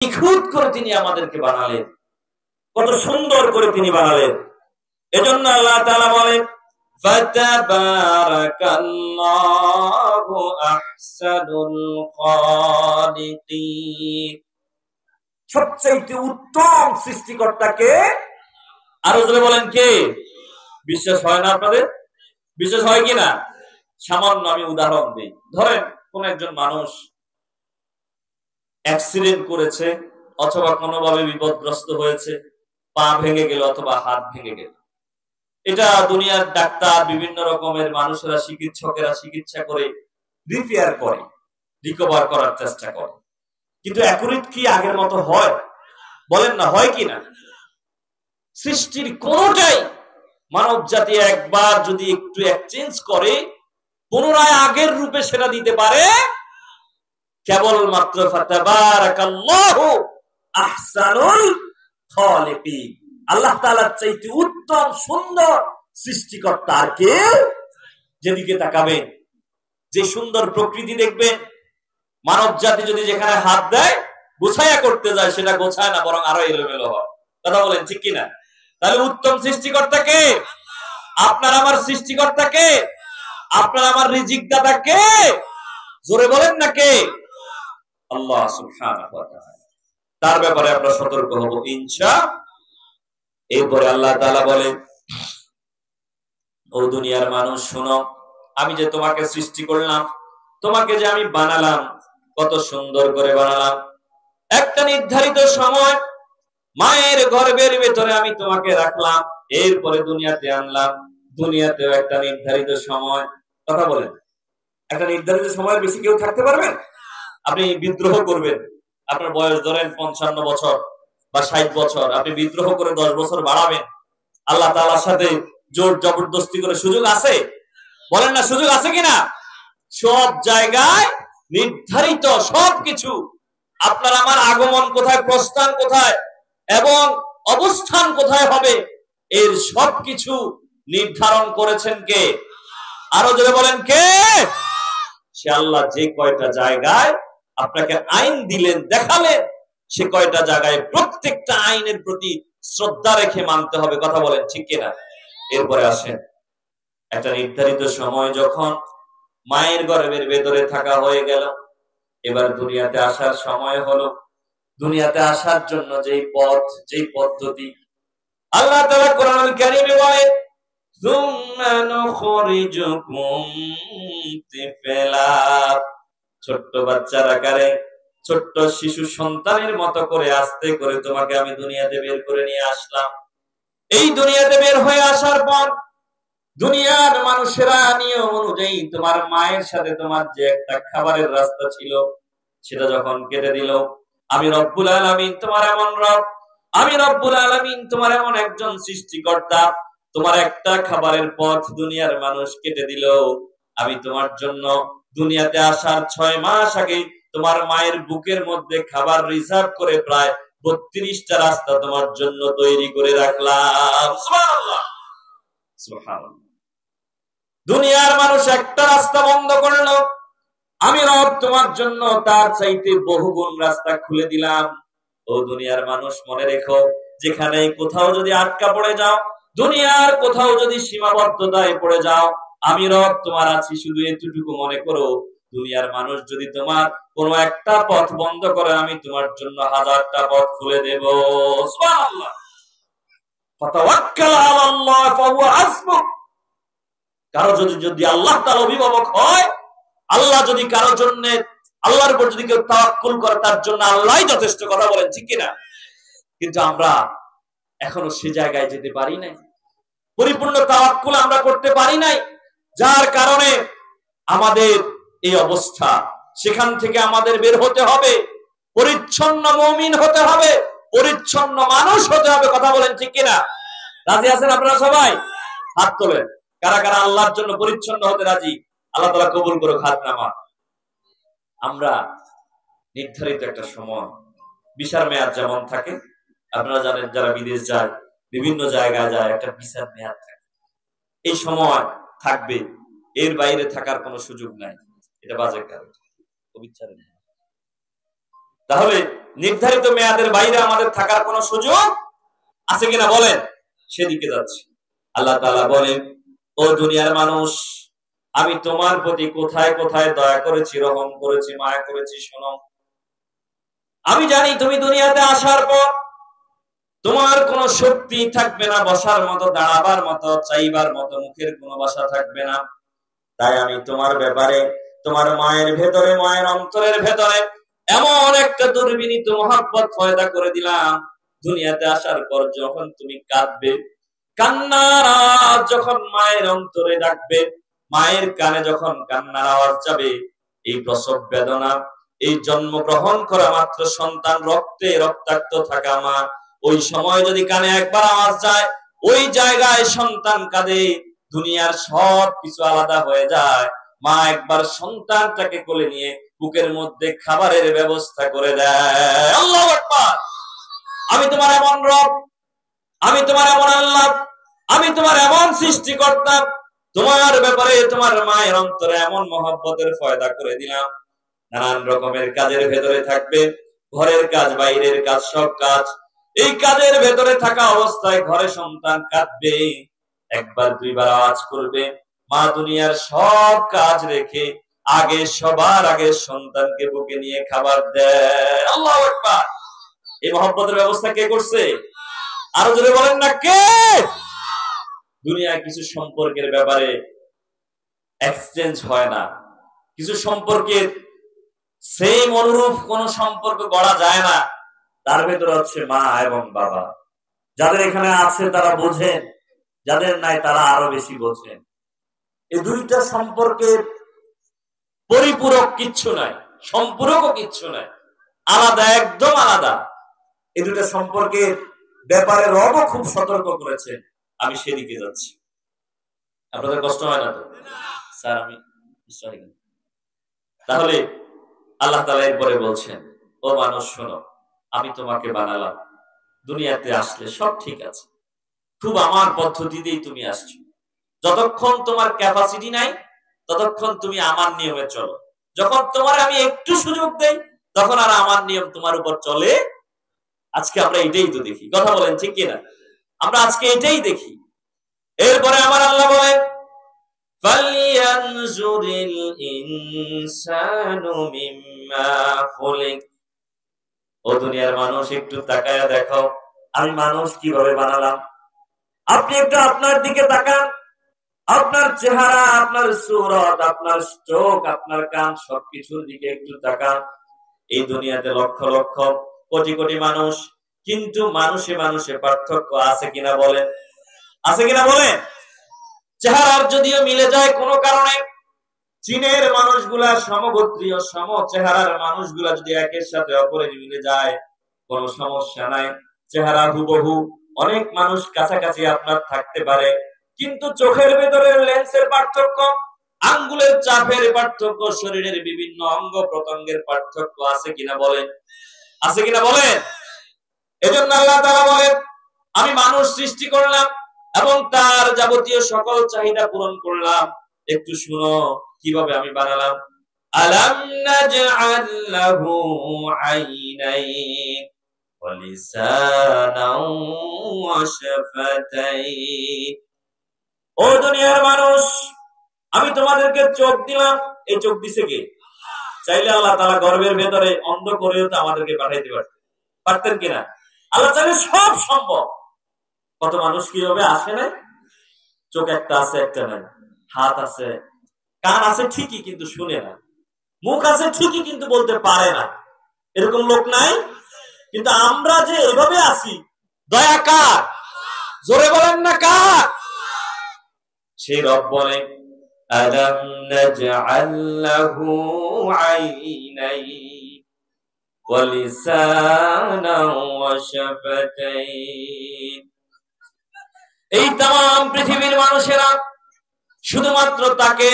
নিখুঁত করে তিনি আমাদেরকে বানালেন, কত সুন্দর করে তিনি বানালেন। এজন্য আল্লাহ তাআলা বলেন ফাতাবারাকাল্লাহু আহসানুল খালিকিন। সবচেয়ে উত্তম সৃষ্টিকর্তাকে আরো জোরে বলেন কে? বিশ্বাস হয় না আপনাদের? বিশ্বাস হয় কিনা? সামান্য আমি উদাহরণ দিই। ধরেন কোন একজন মানুষ অ্যাক্সিডেন্ট করেছে অথবা কোনোভাবে বিপদগ্রস্ত হয়েছে, পা ভেঙে গেল অথবা হাত ভেঙে গেল। এটা দুনিয়ার ডাক্তার বিভিন্ন রকমের মানুষেরা চিকিৎসকেরা চিকিৎসা করে রিপেয়ার করে, রিকভার করার চেষ্টা করে। কিন্তু অ্যাকুরেট কি আগের মতো হয়? বলেন না, হয় কি না? সৃষ্টির কোনটাই মানব জাতি একবার যদি একটু এক্সচেঞ্জ করে পুনরায় আগের রূপে সেটা দিতে পারে কেবলমাত্র ফাতাবারাকাল্লাহু আহসানুল খালিকিন। আল্লাহ তাআলার চাইতে উত্তম সুন্দর সৃষ্টিকর্তা আর কেউ। যেদিকে তাকাবেন যে সুন্দর প্রকৃতি দেখবেন, মানব জাতি যদি যেখানে হাত দেয় গোছায়া করতে যায় সেটা গোছায় না, বরং আরো এলোমেলো হয়। কথা বলেন ঠিক কিনা? তাহলে উত্তম সৃষ্টিকর্তা কে? আপনার আমার সৃষ্টিকর্তা কে? আপনার আমার রিজিক দাতা কে? জোরে বলেন না কে? আল্লাহ সুবহানাহু ওয়া তাআলা। তার ব্যাপারে আমরা সতর্ক হব ইনশাআল্লাহ। এরপরে আল্লাহ তাআলা বলেন, ও দুনিয়ার মানুষ শোনো, আমি যে তোমাকে সৃষ্টি করলাম, তোমাকে যে আমি বানালাম, কত সুন্দর করে বানালাম। একটা নির্ধারিত সময় মায়ের গর্ভের ভেতরে আমি তোমাকে রাখলাম, এরপরে দুনিয়াতে আনলাম। দুনিয়াতেও একটা নির্ধারিত সময়। কথা বলেন, একটা নির্ধারিত সময়ের বেশি কেউ থাকতে পারবেন? আপনি বিদ্রোহ করবেন, আপনার বয়স ধরেন 55 বছর বা 60 বছর, আপনি বিদ্রোহ করে 10 বছর বাড়াবেন, আল্লাহ তাআলার সাথে জোর জবরদস্তি করে সুযোগ আছে? বলেন না, সুযোগ আছে কিনা? সব জায়গায় নির্ধারিত সবকিছু, আপনার আমার আগমন কোথায়, প্রস্থান কোথায় এবং অবস্থান কোথায় হবে, এর সবকিছু নির্ধারণ করেছেন কে? আরো জোরে বলেন কে? সে আল্লাহ। যে কয়টা জায়গায় আপনাকে আইন দিলেন, দেখালেন, সে কয়টা জায়গায় প্রত্যেকটা আইনের প্রতি শ্রদ্ধা রেখে মানতে হবে। কথা বলেন ঠিক কিনা? এরপরে আসেন, একটা নির্ধারিত সময় যখন মায়ের গর্ভের ভেতরে থাকা হয়ে গেল, এবার দুনিয়াতে আসার সময় হলো। দুনিয়াতে আসার জন্য যেই পথ, যেই পদ্ধতি আল্লাহ তাআলা কোরআনুল কারীমে বলেন, সুম্মা নুখরিজুকুম তিফলা। ছোট্ট বাচ্চার আকারে, ছোট্ট শিশু সন্তানের মতো করে আস্তে করে তোমাকে আমি দুনিয়াতে বের করে নিয়ে আসলাম। এই দুনিয়াতে বের হয়ে আসার পর দুনিয়ার মানুষেরা নিয়ম অনুযায়ী তোমার মায়ের সাথে তোমার যে একটা খাবারের রাস্তা ছিল সেটা যখন কেটে দিল, আমি রব্বুল আলামিন তোমার এমন রব, আমি রব্বুল আলামিন তোমার এমন একজন সৃষ্টিকর্তা, তোমার একটা খাবারের পথ দুনিয়ার মানুষ কেটে দিল। আমি তোমার জন্য দুনিয়াতে আসার 6 মাস আগে তোমার মায়ের বুকের মধ্যে খাবার রিজার্ভ করে প্রায় 32টা রাস্তা তোমার জন্য তৈরি করে রাখলাম। সুবহানাল্লাহ, সুবহানাল্লাহ। দুনিয়ার মানুষ একটা রাস্তা বন্ধ করলো, আমি রব তোমার জন্য তার চাইতে বহুগুণ রাস্তা খুলে দিলাম। ও দুনিয়ার মানুষ মনে রেখো, যেখানে কোথাও যদি আটকা পড়ে যাও, দুনিয়ার কোথাও যদি সীমাবদ্ধতায় পড়ে যাও, আমি রব তোমার আছি শুধু এতটুকু মনে করো। দুনিয়ার মানুষ যদি তোমার কোনো একটা পথ বন্ধ করে, আমি তোমার জন্য 1000টা পথ খুলে দেব। সুবহানাল্লাহ। ফাতাওয়াক্কাল আলাল্লাহ ফাহুয়া হাসবুক। কারো যদি আল্লাহ তাআলা অভিভাবক হয়, আল্লাহ যদি কারোর জন্য, আল্লাহর উপর যদি কেউ তাওয়াক্কুল করে, তার জন্য আল্লাহই যথেষ্ট। কথা বলেন ঠিক কিনা? কিন্তু আমরা এখনো সে জায়গায় যেতে পারি নাই, পরিপূর্ণ তাওয়াক্কুল আমরা করতে পারি নাই, যার কারণে আমাদের এই অবস্থা। সেখান থেকে আমাদের বের হতে হবে, পরিচ্ছন্ন মুমিন হতে হবে, পরিচ্ছন্ন মানুষ হতে হবে। কথা বলেন ঠিক কিনা? রাজি আছেন আপনারা সবাই? হাত তোলেন, কারা কারা আল্লাহর জন্য পরিচ্ছন্ন হতে রাজি? আল্লাহ তাআলা কবুল করুক হাত নামা। আমরা নির্ধারিত একটা সময়, ভিসার মেয়াদ যেমন থাকে, আপনারা জানেন যারা বিদেশ যায়, বিভিন্ন জায়গায় যায়, একটা ভিসার মেয়াদ থাকে। এই সময় থাকবে, এর বাইরে থাকার কোনো সুযোগ নাই। এটা বাজে কাজ। তাহলে নির্ধারিত মেয়াদের বাইরে আমাদের থাকার কোনো সুযোগ আছে কিনা বলেন? সেদিকে যাচ্ছে। আল্লাহ তাআলা বলেন, ও দুনিয়ার মানুষ, আমি তোমার প্রতি কোথায় কোথায় দয়া করেছি, রহম করেছি, মায়া করেছি শোনো। আমি জানি তুমি দুনিয়াতে আসার পর তোমার কোনো শক্তি থাকবে না, বসার মতো, দাঁড়াবার মতো, চাইবার মতো মুখের কোনো বাসা থাকবে না। তাই আমি তোমার ব্যাপারে তোমার মায়ের ভেতরে, মায়ের অন্তরের ভেতরে এমন একটা দুর্বিনীত মহব্বত পয়দা করে দিলাম, দুনিয়াতে আসার পর যখন তুমি কাঁদবে, কান্নার আওয়াজ যখন মায়ের অন্তরে ডাকবে, মায়ের কানে যখন কান্নার আওয়াজ যাবে, এই প্রসব বেদনা, এই জন্মগ্রহণ করা মাত্র সন্তান, রক্তে রক্তাক্ত থাকা মা, ওই সময় যদি কানে একবার আওয়াজ যায়, ওই জায়গায় সন্তান কাঁদে, দুনিয়ার সব কিছু আলাদা হয়ে যায়। মা একবার সন্তানটাকে কোলে নিয়ে বুকের মধ্যে খাবারের ব্যবস্থা করে দেয়। আল্লাহু আকবার। আমি তোমার এমন রব, আমি তোমার এমন আল্লাহ, আমি তোমার এমন সৃষ্টিকর্তা, তোমার ব্যাপারে তোমার মায়ের অন্তরে এমন মহব্বতের ফয়দা করে দিলাম। নানান রকমের কাজের ভেতরে থাকবে, ঘরের কাজ, বাইরের কাজ, সব কাজ। এই কাজের ভেতরে থাকা অবস্থায় ঘরে সন্তান কাঁদবে, একবার দুইবার আওয়াজ করবে, মা দুনিয়ার সব কাজ রেখে আগে, সবার আগে সন্তানকে বুকে নিয়ে খাবার দেয়। আল্লাহু আকবার। এই মহব্বতের ব্যবস্থা কে করছে? আরো জোরে বলেন না, কে? দুনিয়ায় কিছু সম্পর্কের ব্যাপারে এক্সচেঞ্জ হয় না, কিছু সম্পর্কের সেম অনুরূপ কোন সম্পর্ক গড়া যায় না। তার ভেতরে হচ্ছে মা এবং বাবা। যাদের এখানে আছে তারা বোঝেন, যাদের নাই তারা আরো বেশি বোঝেন। এই দুইটা সম্পর্কের পরিপূরক কিচ্ছু নাই, সম্পূরকও কিচ্ছু নাই, আলাদা, একদম আলাদা। এই দুইটা সম্পর্কের ব্যাপারে রবও খুব সতর্ক করেছেন। আমি সেদিকে যাচ্ছি, আপনাদের কষ্ট হয় না তো? স্যার আমি তাহলে আল্লাহ তাআলা এরপরে বলছেন, ও মানুষ শোনো, আমি তোমাকে বানালাম, দুনিয়াতে আসলে সব ঠিক আছে, খুব আমার পদ্ধতিতেই তুমি আসছো। যতক্ষণ তোমার ক্যাপাসিটি নাই ততক্ষণ তুমি আমার নিয়মে চলো। যখন তোমার আমি একটু সুযোগ দেই তখন আর আমার নিয়ম তোমার উপর চলে। আজকে আমরা এটাই তো দেখি, কথা বলেন ঠিক কিনা? আমরা আজকে এটাই দেখি। এরপরে আমার আল্লাহ বলেন, ফালইয়ানজুরিল ইনসানু মিম্মা খুলিক। ও দুনিয়ার মানুষ, একটু তাকায়া দেখো আমি মানুষ কিভাবে বানালাম। আপনি একটু আপনার দিকে তাকান, আপনার চেহারা, আপনার সুরত, আপনার চোখ, আপনার কান, সবকিছুর দিকে একটু তাকান। এই দুনিয়াতে লক্ষ লক্ষ কোটি কোটি মানুষ, কিন্তু মানুষে মানুষে পার্থক্য আছে কিনা বলেন? আছে কিনা বলেন? চেহারার যদিও মিলে যায় কোনো কারণে, চীনের মানুষগুলা সমগোত্রীয়, সম চেহারার মানুষগুলা যদি একের সাথে অপরের মিলে যায় কোনো সমস্যা নাই, চেহারা হুবহু, অনেক মানুষ কাছাকাছি আপনার থাকতে পারে, কিন্তু চোখের ভেতরের লেন্সের পার্থক্য, আঙ্গুলের চাপের পার্থক্য, শরীরের বিভিন্ন অঙ্গ প্রত্যঙ্গের পার্থক্য আছে কিনা বলেন? আছে কিনা বলেন? এজন্য আল্লাহ তাআলা বলেন, আমি মানুষ সৃষ্টি করলাম এবং তার যাবতীয় সকল চাহিদা পূরণ করলাম। একটু শুনো কিভাবে আমি বানালাম। আলাম নাজআল লাহু আইনাইন ওয়া লিসানাও ওয়া শাফাতাইন। ও দুনিয়ার মানুষ, আমি তোমাদেরকে চোখ দিলাম। এই চোখ দিছে কে? চাইলে আল্লাহ তাআলা গর্ভের ভেতরে অন্ধ করেও তো আমাদেরকে পাঠাইতে পারতেন কিনা? আল্লাহ চাইলে সব সম্ভব। কত মানুষ কিভাবে আসে না, চোখ একটা আছে একটা নাই, হাত আছে, কান আছে ঠিকই কিন্তু শুনে না, মুখ আছে ঠিকই কিন্তু বলতে পারে না, এরকম লোক নাই? কিন্তু আমরা যে এভাবে আছি, দয়া কার? জোরে বলেন না কার? সেই রব বলে, আলাম নাজআল লাহু আইনাইন ওয়া লিসানাও ওয়া শাফাতাইন। এই তাম পৃথিবীর মানুষেরা শুধুমাত্র তাকে,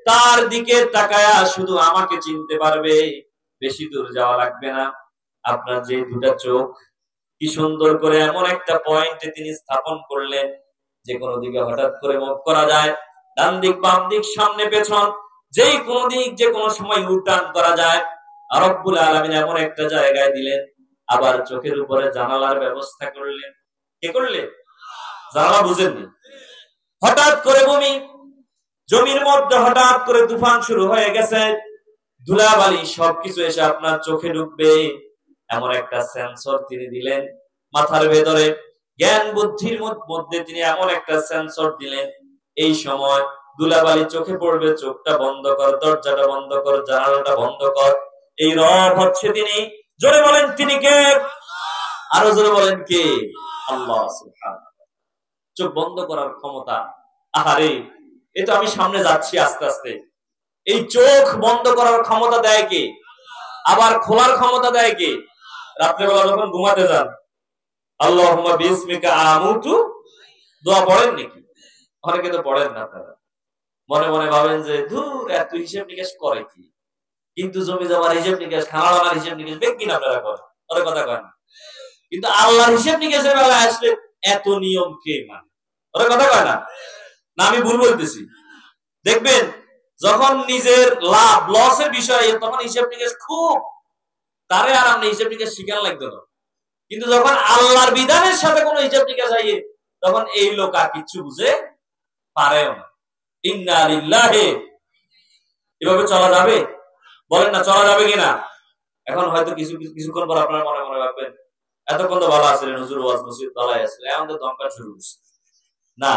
তার দিকে তাকায়া শুধু আমাকে চিনতে পারবে, বেশি দূর যাওয়া লাগবে না। আপনার যে দুটা চোখ, কি সুন্দর করে এমন একটা পয়েন্টে তিনি স্থাপন করলেন, যে কোনো দিকে হঠাৎ করে মুভ করা যায়, ডান দিক বাম দিক সামনে পেছন, যেই কোনো দিক যে কোনো সময় উল্টান করা যায়। রব্বুল আলামিন এমন একটা জায়গায় দিলেন, আবার চোখের উপরে জানালার ব্যবস্থা করলেন। কে করলেন? জানালা বুঝেননি? হঠাৎ করে ভূমি, জমির মধ্যে হঠাৎ করে তুফান শুরু হয়ে গেছে, ধুলাবালি সবকিছু এসে আপনার চোখে ঢুকবে এমন একটা সেন্সর তিনি দিলেন মাথার ভেতরে। জ্ঞান বুদ্ধির মধ্যে তিনি এমন একটা সেন্সর দিলেন, এই সময় ধুলাবালি চোখে পড়বে, চোখটা বন্ধ কর, দরজাটা বন্ধ কর, জানালাটা বন্ধ কর। এই রব হচ্ছে তিনি। জোরে বলেন তিনি কে? আরো জোরে বলেন কে? আল্লাহ সুবহানাহু। চোখ বন্ধ করার ক্ষমতা। আহারে, এই তো আমি সামনে যাচ্ছি আস্তে আস্তে, এই চোখ বন্ধ করার ক্ষমতা দেয় কে? আবার খোলার ক্ষমতা দেয় কে? রাত্রেবেলা যখন ঘুমাতে যান, আল্লাহুম্মা বিসমিকা আমুতু দোয়া পড়েন নাকি? অনেকে তো পড়েন না। আপনারা মনে মনে ভাবেন যে ধুর, এত হিসেব নিকেশ করে কি? কিন্তু জমি জমার হিসেব নিকেশ, খানার হিসেব নিকেশ বেকিন আপনারা করেন, ওরে কথা কয় না। কিন্তু আল্লাহর হিসেব নিকেশের বেলায় আসলে এত নিয়ম কে মানে? ওরে কথা কয় না। না আমি ভুল বলতেছি? দেখবেন যখন নিজের লাভ লসের বিষয়ে তখন হিসেব নিকেশ খুব, তারে আর আপনি হিসেব নিকেশ শিখান লাগতো না। কিন্তু যখন আল্লাহর বিধানের সাথে কোনো হিসাব নিকাশ আইয়ে, তখন এই লোক আর কিছু বুঝে পারেও না। ইন্না লিল্লাহি, এভাবে চলা যাবে? বলেন না, চলা যাবে কিনা? এখন হয়তো কিছুক্ষণ পর আপনারা মনে মনে ভাববেন, এতক্ষণ তো ভালো আছিলেন, হুজুর ওয়াজ মসজিদ ভালো আসলে, এখন তো দমকা শুরু করছে। না,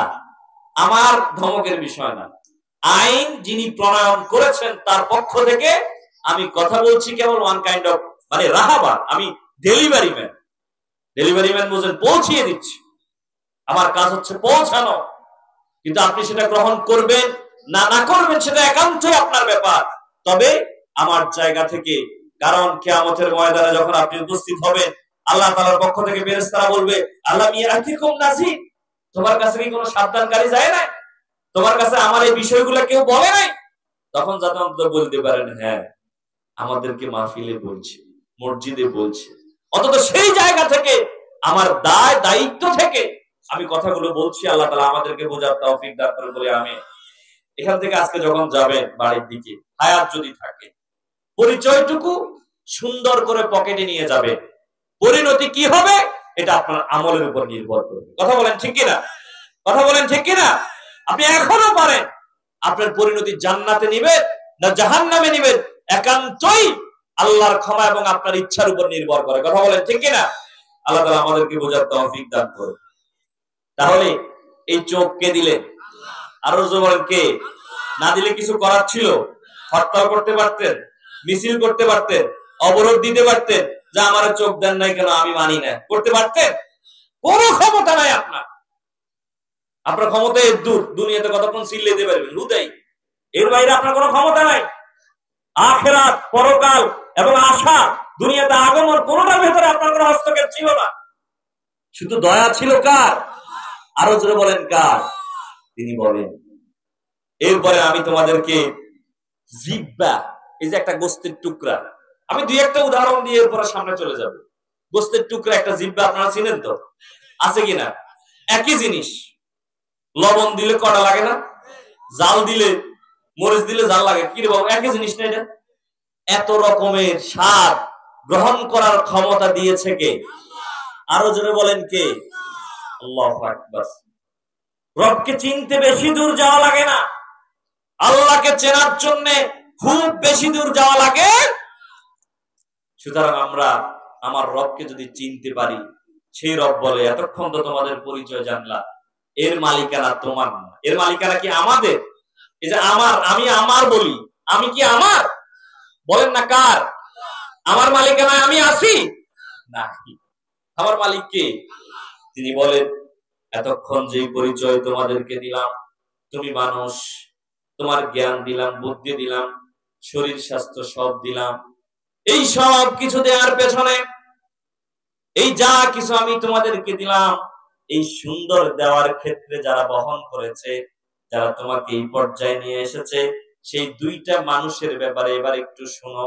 আমার ধমকের বিষয় না। আইন যিনি প্রণয়ন করেছেন তার পক্ষ থেকে আমি কথা বলছি, কেবল ওয়ান কাইন্ড অফ মানে রাহাবার। আমি ডেলিভারি ম্যান। ডেলিভারি ম্যান বুঝেন, পৌঁছিয়ে দিচ্ছি। আমার কাজ হচ্ছে পৌঁছানো। কিন্তু আপনি সেটা গ্রহণ করবেন না না করবেন সেটা একান্তই আপনার ব্যাপার। তবে আমার জায়গা থেকে, কারণ কিয়ামতের ময়দানে যখন আপনি উপস্থিত হবেন, আল্লাহ তাআলার পক্ষ থেকে ফেরেশতারা বলবে, আল্লাহ মিয়াতিকুম নাযীর, তোমার কাছে কি কোনো সাবধানকারী যায় না? তোমার কাছে আমার এই বিষয়গুলো কেউ বলে নাই? তখন যাতে অন্তত বলতে পারেন, হ্যাঁ আমাদেরকে মাহফিলে বলছে, মসজিদে বলছে। অন্তত সেই জায়গা থেকে, আমার দায়িত্ব থেকে আমি কথাগুলো বলছি। আল্লাহ তাআলা আমাদেরকে বোঝার তৌফিক দান করুন বলে আমিন। এখান থেকে আজকে যখন যাবেন বাড়ির দিকে, হায়াত যদি থাকে, পরিচয়টুকু সুন্দর করে পকেটে নিয়ে যাবেন। পরিণতি কি হবে এটা আপনার আমলের উপর নির্ভর করবে। কথা বলেন ঠিক কিনা? কথা বলেন ঠিক কিনা? আপনি এখনো পারেন আপনার পরিণতি জান্নাতে নিবেন না জাহান্নামে নিবেন, একান্তই আল্লাহর ক্ষমা এবং আপনার ইচ্ছার উপর নির্ভর করে। কথা বলেন ঠিক কিনা? আল্লাহ তাআলা আমাদেরকে বোঝার তৌফিক দান করুন। তাহলে এই চোখ কে দিলেন? আরো জোরে বলেন কে? না দিলে কিছু করার ছিল? হরতাল করতে পারতেন, মিছিল করতে পারতেন, অবরোধ দিতে পারতেন, যে আমার চোখ দেন নাই কেন, আমি মানি না, করতে পারতেন? কোনো ক্ষমতা নাই আপনার। আপনার ক্ষমতা এর দূর, দুনিয়াতে কতক্ষণ চিল্লাইতে পারবেন হুদাই, এর বাইরে আপনার কোনো ক্ষমতা নাই। আখিরাত, পরকাল এবং আশা, দুনিয়াতে আগমন, কোনোটার ভেতরে আপনার কোনো হস্তক্ষেপ ছিল না। শুধু দয়া ছিল কার? আরো জোরে বলেন কার? তিনি বলেন, এরপরে আমি তোমাদেরকে জিহ্বা, এই যে একটা গোস্তের টুকরা, আমি দুই একটা উদাহরণ দিয়ে এরপরে সামনে চলে যাব। গোস্তের টুকরা একটা জিহ্বা আপনারা চিনেন তো? আছে কিনা? একই জিনিস, লবণ দিলে কড়া লাগে না, জাল দিলে, মরিচ দিলে জাল লাগে, কি রে বাবু, একই জিনিস না এটা? এত রকমের স্বাদ গ্রহণ করার ক্ষমতা দিয়েছে কে? আরো জোরে বলেন কে? আল্লাহু আকবার। রবকে চিনতে বেশি দূর যাওয়া লাগে না, আল্লাহকে চেনার জন্য খুব বেশি দূর যাওয়া লাগে। সুতরাং আমরা আমার রবকে যদি চিনতে পারি, সেই রব বলে, এতক্ষণ তো তোমাদের পরিচয় জানলা, এর মালিকানা তোমার না, এর মালিকানা কি আমাদের? এই যে আমার, আমি আমার বলি, আমি কি আমার? বলেন না কার? আমার মালিকানায় আমি আছি না? আমার মালিক কে? তিনি বলেন, এতক্ষণ যে পরিচয় তোমাদেরকে দিলাম, তুমি মানুষ, তোমার জ্ঞান দিলাম, বুদ্ধি দিলাম, শরীর স্বাস্থ্য সব দিলাম, এই সব কিছু দেওয়ার পেছনে, এই যা কিছু আমি তোমাদেরকে দিলাম, এই সুন্দর দেওয়ার ক্ষেত্রে যারা বহন করেছে, যারা তোমাকে এই পর্যায়ে নিয়ে এসেছে, সেই দুইটা মানুষের ব্যাপারে এবার একটু শোনো।